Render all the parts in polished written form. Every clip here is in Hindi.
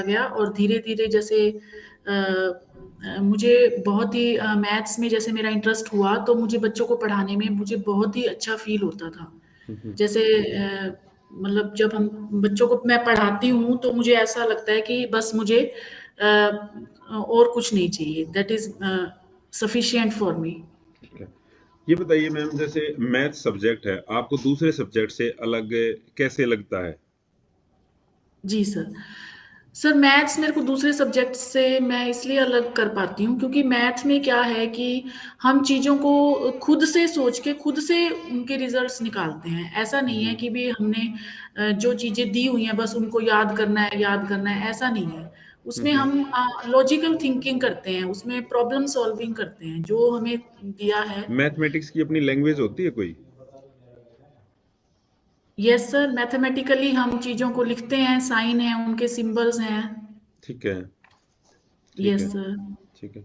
गया और धीरे-धीरे जैसे मुझे बहुत ही मैथ्स में जैसे मेरा इंटरेस्ट हुआ, तो मुझे बच्चों को पढ़ाने में मुझे बहुत ही अच्छा फ़ील होता था। हुँ, हुँ। जैसे मतलब जब हम बच्चों को मैं पढ़ाती हूँ, तो मुझे ऐसा लगता है कि बस मुझे और कुछ नहीं चाहिए, that is sufficient for me. ठीक है। ये बताइए मैम जैसे मैथ सब्जेक्ट है, आपको दूसरे सब्जेक्ट से अलग कैसे लगता है? जी सर। सर मैथ्स मेरे को दूसरे सब्जेक्ट से मैं इसलिए अलग कर पाती हूँ क्योंकि मैथ में क्या है कि हम चीज़ों को खुद से सोच के खुद से उनके रिजल्ट्स निकालते हैं। ऐसा हुँ, नहीं है हुँ। कि भी हमने जो चीज़ें दी हुई हैं बस उनको याद करना है, ऐसा नहीं है। हुँ, उसमें हुँ। हम लॉजिकल थिंकिंग करते हैं, उसमें प्रॉब्लम सॉल्विंग करते हैं, जो हमें दिया है। मैथमेटिक्स की अपनी लैंग्वेज होती है कोई? यस सर, मैथमेटिकली हम चीज़ों को लिखते हैं, साइन हैं, उनके सिंबल्स हैं। ठीक है, ठीक यस है, सर। ठीक है।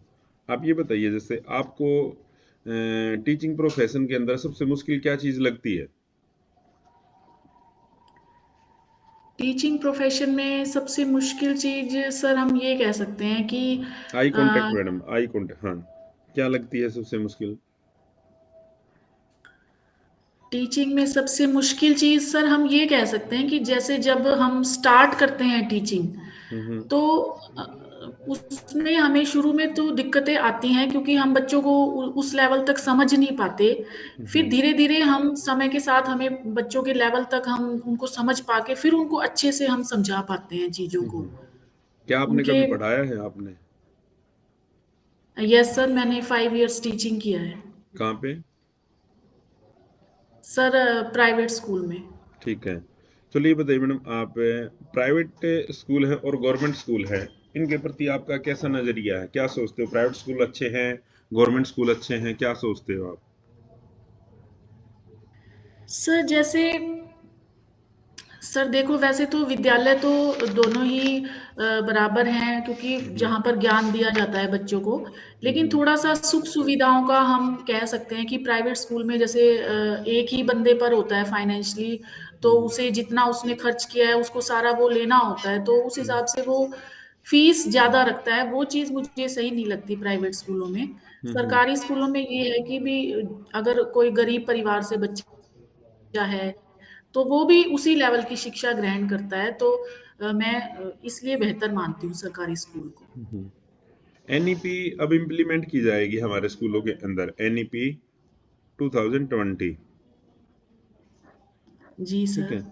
आप ये बताइए जैसे आपको टीचिंग प्रोफ़ेशन के अंदर सबसे मुश्किल क्या चीज़ लगती है? टीचिंग प्रोफ़ेशन में सबसे मुश्किल चीज़ सर हम ये कह सकते हैं कि आई अ, कॉन्टैक्ट मैडम, आई कॉन्टैक्ट हाँ। क्या लगती है सबसे मुश्किल? टीचिंग में सबसे मुश्किल चीज़ सर हम ये कह सकते हैं कि जैसे जब हम स्टार्ट करते हैं टीचिंग, हुँ, हुँ। तो अ, उसमें हमें शुरू में तो दिक्कतें आती हैं क्योंकि हम बच्चों को उस लेवल तक समझ नहीं पाते। हुँ, फिर हुँ। धीरे-धीरे हम समय के साथ हमें बच्चों के लेवल तक हम उनको समझ पाके फिर उनको अच्छे से हम समझा पाते हैं चीज़ों हुँ, को। हुँ। क्या आपने उनके कभी पढ़ाया है आपने? यस सर, मैंने 5 इयर्स टीचिंग किया है। कहाँ पे? सर प्राइवेट स्कूल में। ठीक है। चलिए बताइए मैडम आप प्राइवेट स्कूल है और गवर्नमेंट स्कूल है, इनके प्रति आपका कैसा नज़रिया है? क्या सोचते हो प्राइवेट स्कूल अच्छे हैं, गवर्नमेंट स्कूल अच्छे हैं, क्या सोचते हो आप? सर जैसे सर देखो वैसे तो विद्यालय तो दोनों ही बराबर हैं क्योंकि हुँ, हुँ। जहाँ पर ज्ञान दिया जाता है बच्चों को। हुँ, लेकिन हुँ। थोड़ा-सा सुख-सुविधाओं का हम कह सकते हैं कि प्राइवेट स्कूल में जैसे एक ही बंदे पर होता है फाइनेंशियली, तो हुँ, हुँ। उसे जितना उसने खर्च किया है उसको सारा वो लेना होता है, तो उस हुँ। हिसाब से वो फीस ज़्यादा रखता है, वो चीज़ मुझे सही नहीं लगती प्राइवेट स्कूलों में। हुँ, हुँ। सरकारी स्कूलों में ये है कि भी अगर कोई गरीब परिवार से बच्चा है, तो वो भी उसी लेवल की शिक्षा ग्रहण करता है, तो मैं इसलिए बेहतर मानती हूँ सरकारी स्कूल को। हुँ, हुँ। एनईपी अब इम्प्लीमेंट की जाएगी हमारे स्कूलों के अंदर, एनईपी 2020 जी ठीक सर। है।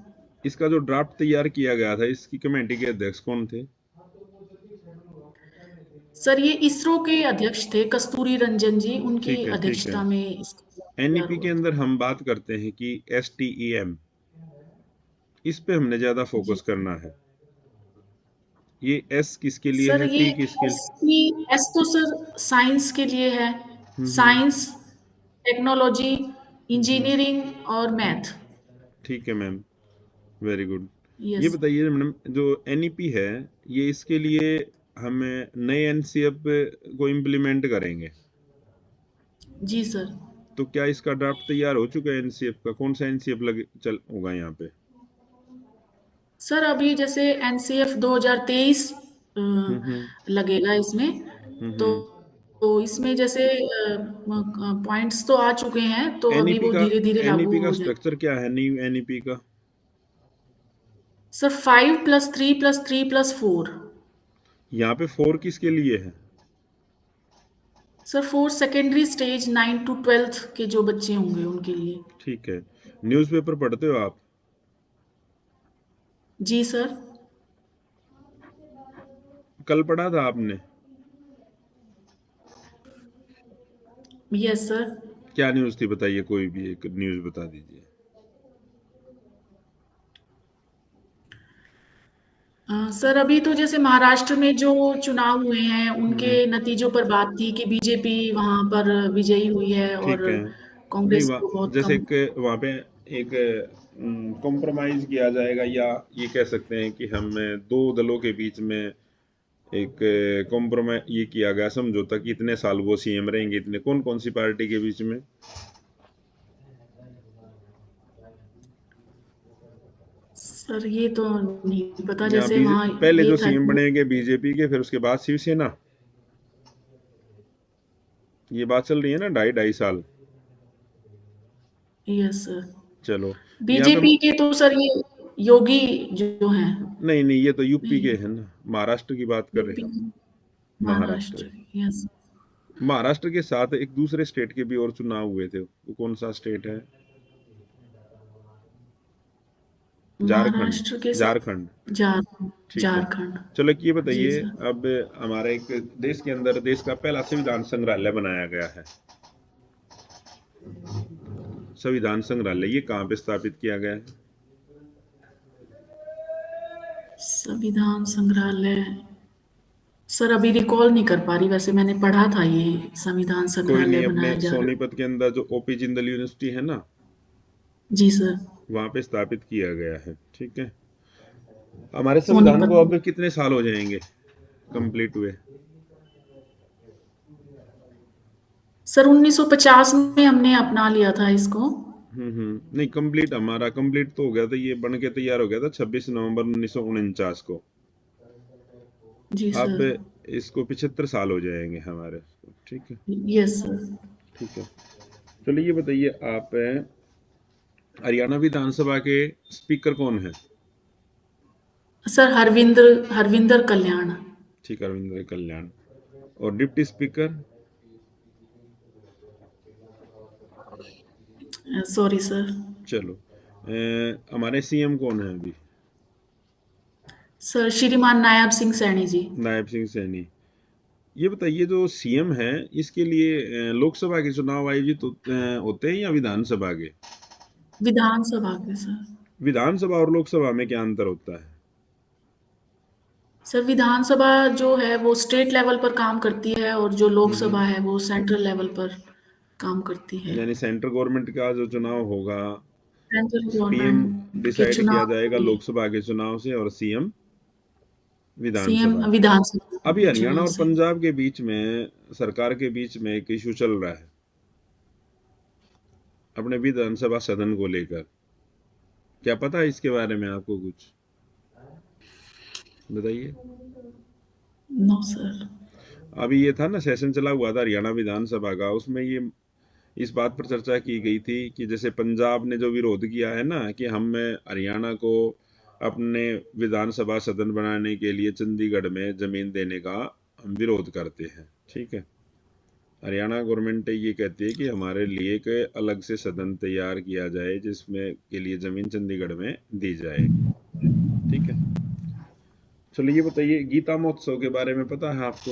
इसका जो ड्राफ्ट तैयार किया गया था, इसकी कमेटी के अध्यक्ष कौन थे? सर ये इसरो के अध्यक्ष थे कस्तूरी रंजन जी, उनकी ठीक है, ठीक है। अध्यक्षता में इसका तैयार एनईपी के हुआ अंदर था। हम बात करते हैं कि एसटीईएम, इस पे हमने ज़्यादा जी। फोकस करना है। ये एस किसके लिए सर है, ये टी किसके लिए? एस तो सर साइंस के लिए है, हुँ, हुँ। साइंस, टेक्नोलॉजी, हुँ, हुँ। इंजीनियरिंग और मैथ। ठीक है मैम, वेरी गुड। ये यस। बताइए मैडम जो एनईपी है, ये इसके लिए हम नए एनसीएफ को इम्प्लीमेंट करेंगे। जी सर। तो क्या इसका ड्राफ्ट तैयार हो चुका है एनसीएफ का? कौन सा एनसीएफ लगे चल होगा यहाँ पे? सर अभी जैसे एनसीएफ 2023 हुँ, हुँ। लगेगा इसमें, हुँ, तो हुँ। इसमें जैसे पॉइंट्स तो आ चुके हैं, तो अभी एनईपी वो का धीरे-धीरे लागू एनईपी का हो जाएगा। स्ट्रक्चर क्या है न्यू एनईपी का? सर 5+3+3+4। यहाँ पे 4 किसके लिए है? Sir 4 secondary stage 9 to 12th के जो बच्चे होंगे उनके लिए। ठीक है। न्यूज़पेपर पढ़ते हो आप? जी सर। कल पढ़ा था आपने? Yes sir. क्या न्यूज़ थी बताइए कोई भी एक न्यूज़ बता दीजिए। सर अभी तो जैसे महाराष्ट्र में जो चुनाव हुए हैं, हुँ, हुँ। उनके नतीजों पर बात थी कि बीजेपी वहाँ पर विजयी हुई है और ठीक है। नहीं कांग्रेस को बहुत जैसे कम। एक वहाँ पे एक कॉम्प्रोमाइज़ किया जाएगा या ये कह सकते हैं कि हम 2 दलों के बीच में एक ये किया गया समझौता कि इतने साल वो सीएम रहेंगे, इतने कौन-कौन सी पार्टी के बीच में? सर ये तो नहीं पता, या जैसे वहाँ पहले ये जो था सीएम कि बनेंगे बीजेपी के, फिर उसके बाद शिवसेना, ये बात चल रही है ना, 2.5 2.5 साल। Yes sir. चलो, यहाँ पे बीजेपी के तो सर ये योगी जो हैं, नहीं नहीं, ये तो यूपी के नहीं, हैं ना, महाराष्ट्र की बात कर रहे यूपी, हैं। महाराष्ट्र, महाराष्ट्र, यस। महाराष्ट्र के साथ एक दूसरे स्टेट के भी और चुनाव हुए थे, वो कौन सा स्टेट है? झारखंड। महाराष्ट्र के झारखंड, साथ झारखंड, ठीक है। झारखंड। चलो, एक ये जी बताइए, सर। अब हमारे एक देश के अंदर देश का पहला संविधान संग्रहालय बनाया गया है। संविधान संग्रहालय ये कहाँ पे स्थापित किया गया है? संविधान संग्रहालय, सर अभी रिकॉल नहीं कर पा रही, वैसे मैंने पढ़ा था ये संविधान कोई संग्रहालय नहीं, अपने बनाया जा रहा है। सोनीपत के अंदर जो ओपी जिंदल यूनिवर्सिटी है ना, जी सर। वहां पे स्थापित किया गया है, ठीक है। हमारे संविधान सोनीपत को में। अब कितने साल हो जाएंगे कंप्लीट हुए? सर 1950 में हमने अपना लिया था इसको। नहीं, कंप्लीट हमारा कंप्लीट तो हो गया था, ये बन के तैयार हो गया था 26 नवंबर 1949 को। जी अब सर। इसको 75 साल हो जाएंगे हमारे, ठीक है। Yes sir. ठीक है, चलिए ये बताइए आप, हरियाणा विधानसभा के स्पीकर कौन है? सर हरविंदर, हरविंदर कल्याण। ठीक है, रविंद्र कल्याण। और डिप्टी स्पीकर? Sorry sir. चलो, हमारे सीएम कौन है अभी? सर श्रीमान नायब सिंह सैनी जी। नायब सिंह सैनी। ये बताइए, जो सीएम है, इसके लिए लोकसभा के चुनाव आयोजित होते हैं या विधानसभा के? विधानसभा के सर। विधानसभा और लोकसभा में क्या अंतर होता है? सर विधानसभा जो है वो स्टेट लेवल पर काम करती है, और जो लोकसभा हम्म। है वो सेंट्रल लेवल पर काम करती है। यानी सेंट्रल गवर्नमेंट का जो चुनाव होगा, सेंट्रल पीएम गवर्नमेंट के डिसाइड किया चुनाव जाएगा होंगे। लोकसभा के चुनाव से, और सीएम सीएम विधानसभा। विधानसभा अभी के हरियाणा चुनाव और से। पंजाब के बीच में, सरकार के बीच में एक इशू चल रहा है अपने विधानसभा सदन को लेकर। क्या पता है इसके बारे में आपको कुछ? बताइए। No sir. अभी ये था ना, सेशन चला हुआ था हरियाणा विधानसभा का, उसमें ये इस बात पर चर्चा की गई थी कि जैसे पंजाब ने जो विरोध किया है ना, कि हमें हरियाणा को अपने विधानसभा सदन बनाने के लिए चंडीगढ़ में जमीन देने का हम विरोध करते हैं, ठीक है। हरियाणा गवर्नमेंट ये कहती है कि हमारे लिए एक अलग से सदन तैयार किया जाए, जिसमें के लिए जमीन चंडीगढ़ में दी जाए, ठीक है। चलिए ये बताइए, गीता महोत्सव के बारे में पता है आपको?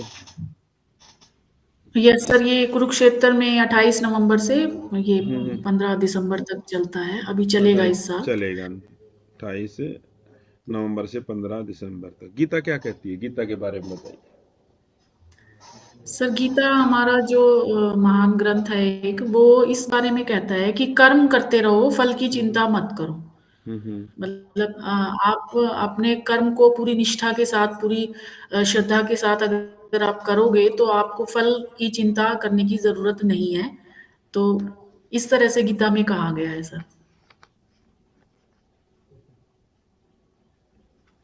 यस सर, ये कुरुक्षेत्र में 28 नवंबर से ये हम्म। 15 दिसंबर तक चलता है, अभी चलेगा अट्ठाईस इस साल। चलेगा, 28 नवंबर से 15 दिसंबर तक। गीता क्या कहती है, गीता के बारे में बताइए। सर गीता हमारा जो महान ग्रंथ है एक, वो इस बारे में कहता है कि कर्म करते रहो, फल की हम्म चिंता मत करो। हम्म मतलब आप अपने कर्म को पूरी निष्ठा के साथ, पूरी श्रद्धा के साथ अगर आप करोगे तो आपको फल की चिंता करने की जरूरत नहीं है। तो इस तरह से गीता में कहा गया है सर।